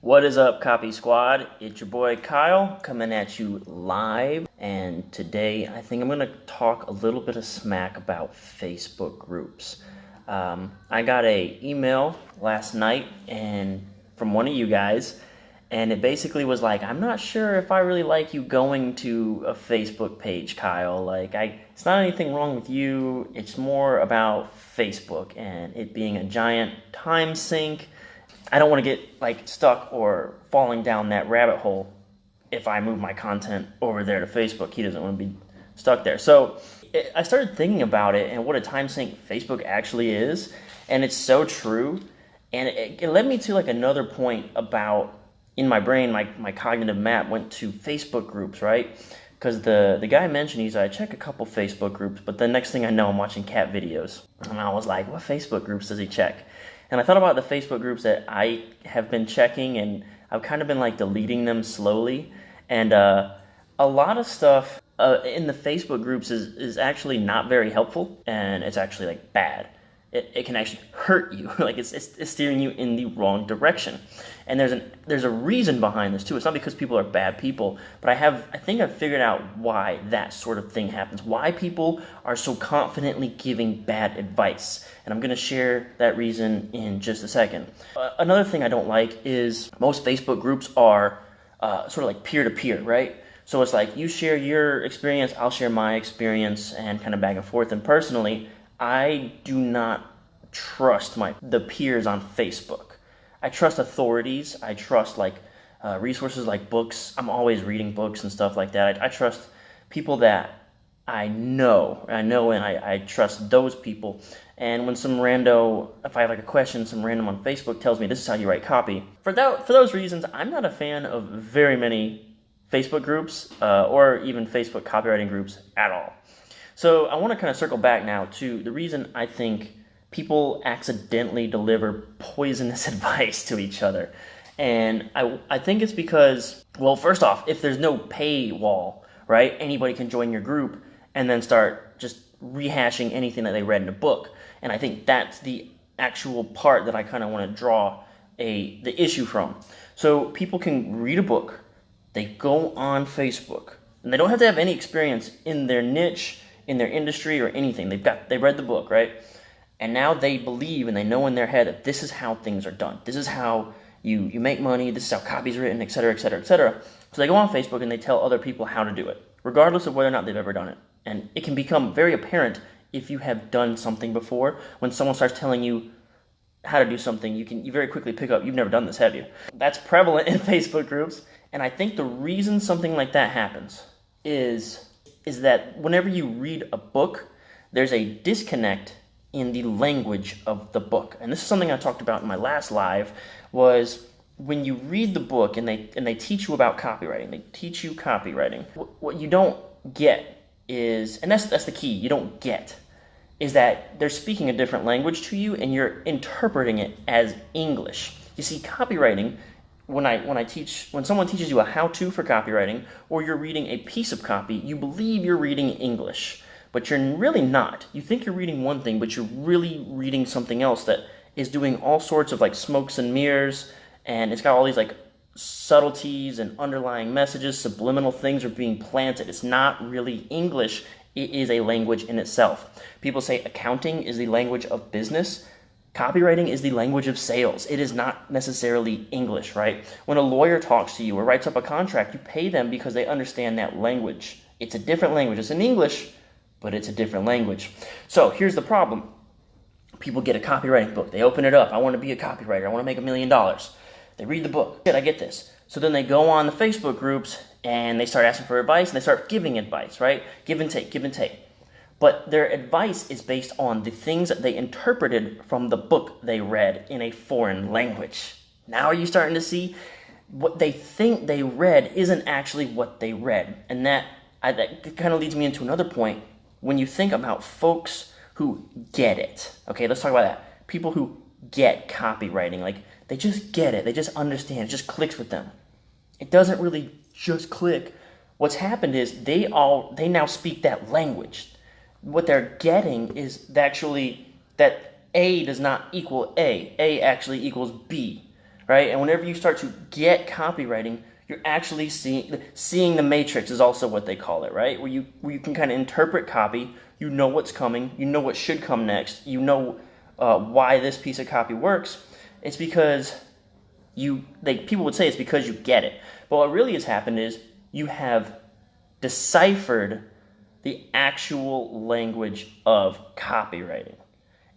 What is up, Copy Squad? It's your boy Kyle coming at you live, and today I think I'm going to talk a little bit of smack about Facebook groups. I got an email last night and from one of you guys, and it basically was like, I'm not sure if I really like you going to a Facebook page, Kyle. It's not anything wrong with you. It's more about Facebook and it being a giant time sink. I don't want to get stuck or falling down that rabbit hole if I move my content over there to Facebook. He doesn't want to be stuck there. So I started thinking about it and what a time sink Facebook actually is, and it's so true. And it led me to another point about, in my brain, my cognitive map went to Facebook groups, right? Because the guy mentioned, I check a couple Facebook groups, but the next thing I know, I'm watching cat videos. And I was like, what Facebook groups does he check? And I thought about the Facebook groups that I have been checking, and I've kind of been deleting them slowly. And a lot of stuff in the Facebook groups is actually not very helpful, and it's actually bad. It can actually hurt you. It's steering you in the wrong direction. And there's a reason behind this too. It's not because people are bad people, but I think I've figured out why that sort of thing happens. Why people are so confidently giving bad advice. And I'm going to share that reason in just a second. Another thing I don't like is most Facebook groups are sort of like peer-to-peer, right? So it's like you share your experience, I'll share my experience, and kind of back and forth. And personally, I do not trust the peers on Facebook. I trust authorities. I trust resources like books. I'm always reading books and stuff like that. I trust people that I know, and I trust those people. And when if I have a question, some random on Facebook tells me this is how you write copy. For those reasons, I'm not a fan of very many Facebook groups or even Facebook copywriting groups at all. So I want to kind of circle back now to the reason I think people accidentally deliver poisonous advice to each other. And I think it's because, well, first off, if there's no paywall, right, anybody can join your group and then start just rehashing anything that they read in a book. And I think that's the actual part that I kind of want to draw the issue from. So people can read a book, they go on Facebook, and they don't have to have any experience in their niche, in their industry, or anything. They read the book, right? And now they believe and they know in their head that this is how things are done. This is how you make money. This is how copy's written, et cetera, et cetera, et cetera. So they go on Facebook and they tell other people how to do it, regardless of whether or not they've ever done it. And it can become very apparent if you have done something before. When someone starts telling you how to do something, you very quickly pick up, you've never done this, have you? That's prevalent in Facebook groups. And I think the reason something like that happens is that whenever you read a book, there's a disconnect in the language of the book. And this is something I talked about in my last live, was when you read the book and they teach you about copywriting, they teach you copywriting. What you don't get is, and that's the key, you don't get, is that they're speaking a different language to you and you're interpreting it as English. You see, copywriting, when someone teaches you a how-to for copywriting, or you're reading a piece of copy, you believe you're reading English, but you're really not. You think you're reading one thing, but you're really reading something else that is doing all sorts of smokes and mirrors, and it's got all these subtleties and underlying messages, subliminal things are being planted. It's not really English. It is a language in itself. People say accounting is the language of business. Copywriting is the language of sales. It is not necessarily English, right? When a lawyer talks to you or writes up a contract, you pay them because they understand that language. It's a different language. It's in English, but it's a different language. So here's the problem. People get a copywriting book. They open it up. I want to be a copywriter. I want to make $1 million. They read the book. Good, I get this. So then they go on the Facebook groups and they start asking for advice and they start giving advice, right? Give and take, give and take. But their advice is based on the things that they interpreted from the book they read in a foreign language. Now are you starting to see what they think they read isn't actually what they read? And that kind of leads me into another point. When you think about folks who get it, okay, let's talk about that. People who get copywriting, they just get it. They just understand. It just clicks with them. It doesn't really just click. What's happened is they now speak that language. What they're getting is actually that A does not equal A. A actually equals B. right? And whenever you start to get copywriting, you're actually seeing the matrix is also what they call it, right? Where you can kind of interpret copy, you know what's coming, you know what should come next, you know why this piece of copy works. It's because people would say it's because you get it. But what really has happened is you have deciphered the actual language of copywriting.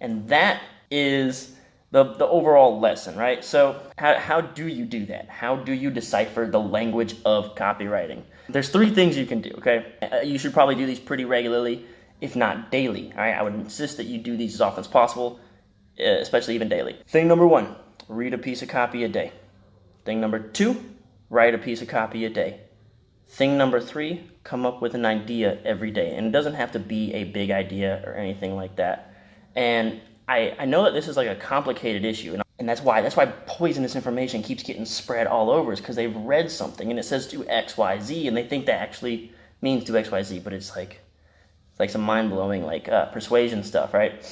And that is the overall lesson, right? So how do you do that? How do you decipher the language of copywriting? There's 3 things you can do, okay? You should probably do these pretty regularly, if not daily, all right? I would insist that you do these as often as possible, especially even daily. Thing number 1, read a piece of copy a day. Thing number 2, write a piece of copy a day. Thing number 3, come up with an idea every day. And it doesn't have to be a big idea or anything like that. And I know that this is like a complicated issue, and that's why poisonous information keeps getting spread all over, is because they've read something and it says do X, Y, Z, and they think that actually means do X, Y, Z, but it's like some mind-blowing persuasion stuff, right?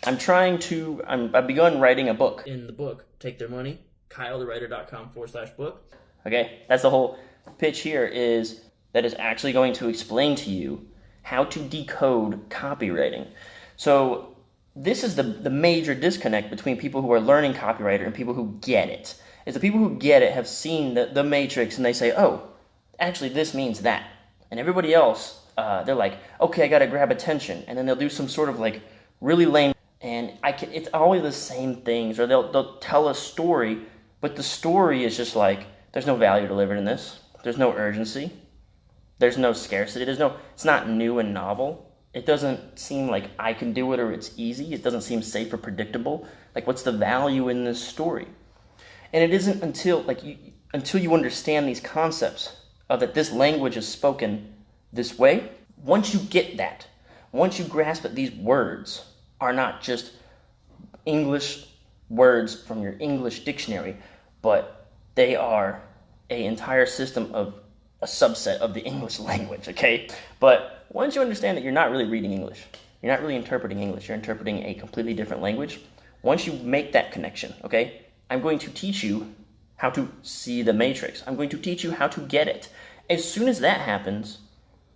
I've begun writing a book. In the book, Take Their Money, kylethewriter.com/book. Okay, that's the whole pitch here, is that is actually going to explain to you how to decode copywriting. So this is the major disconnect between people who are learning copywriter and people who get it. Is the people who get it have seen the matrix and they say, oh, actually this means that. And everybody else, they're like, okay, I gotta grab attention. And then they'll do some sort of like really lame, and it's always the same things, or they'll tell a story, but the story is just like, there's no value delivered in this. There's no urgency. There's no scarcity. It's not new and novel. It doesn't seem like I can do it or it's easy. It doesn't seem safe or predictable. Like, what's the value in this story? And it isn't until you understand these concepts of that this language is spoken this way. Once you get that, once you grasp that these words are not just English words from your English dictionary, but they are an entire system of a subset of the English language, okay? But once you understand that you're not really reading English, you're not really interpreting English, you're interpreting a completely different language, once you make that connection, okay, I'm going to teach you how to see the matrix. I'm going to teach you how to get it. As soon as that happens,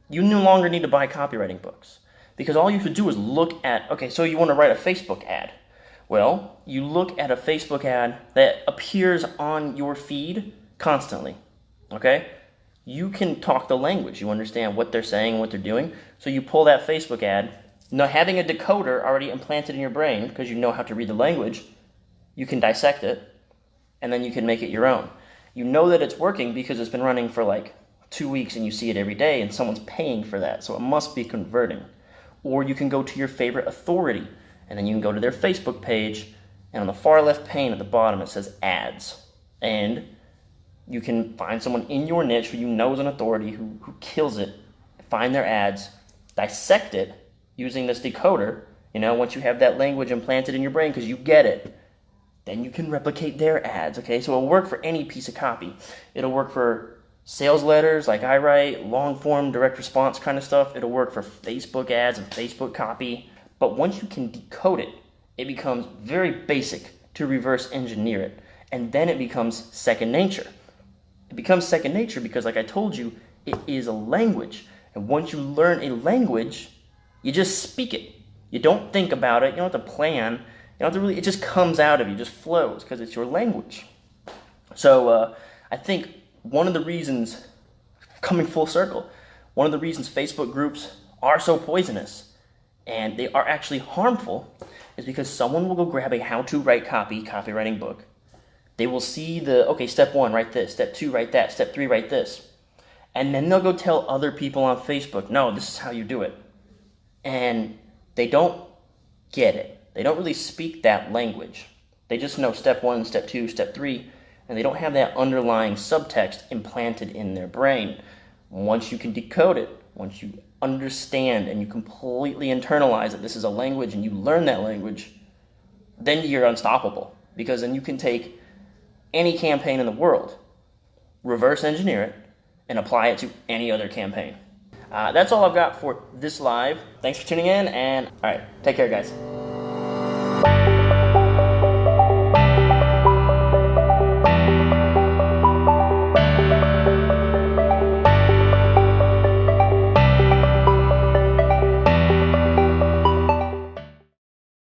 you no longer need to buy copywriting books, because all you have to do is look at, okay, so you want to write a Facebook ad. Well, you look at a Facebook ad that appears on your feed constantly, okay? You can talk the language. You understand what they're saying, what they're doing. So you pull that Facebook ad, now having a decoder already implanted in your brain because you know how to read the language, you can dissect it, and then you can make it your own. You know that it's working because it's been running for like 2 weeks and you see it every day and someone's paying for that, so it must be converting. Or you can go to your favorite authority, and then you can go to their Facebook page, and on the far left pane at the bottom it says ads. And you can find someone in your niche who you know is an authority who kills it, find their ads, dissect it using this decoder. Once you have that language implanted in your brain because you get it, then you can replicate their ads, okay? So it'll work for any piece of copy. It'll work for sales letters like I write, long form, direct response kind of stuff. It'll work for Facebook ads and Facebook copy. But once you can decode it, it becomes very basic to reverse engineer it. And then it becomes second nature. It becomes second nature because, like I told you, it is a language. And once you learn a language, you just speak it. You don't think about it. You don't have to plan. You don't have to really, it just comes out of you, just flows because it's your language. So I think one of the reasons, coming full circle, one of the reasons Facebook groups are so poisonous and they are actually harmful is because someone will go grab a how-to write copywriting book. They will see step 1, write this, step 2, write that, step 3, write this. And then they'll go tell other people on Facebook, no, this is how you do it. And they don't get it. They don't really speak that language. They just know step 1, step 2, step 3, and they don't have that underlying subtext implanted in their brain. Once you can decode it, once you understand and you completely internalize that this is a language and you learn that language, then you're unstoppable. Because then you can take any campaign in the world, reverse engineer it, and apply it to any other campaign. That's all I've got for this live. Thanks for tuning in, and all right, take care, guys.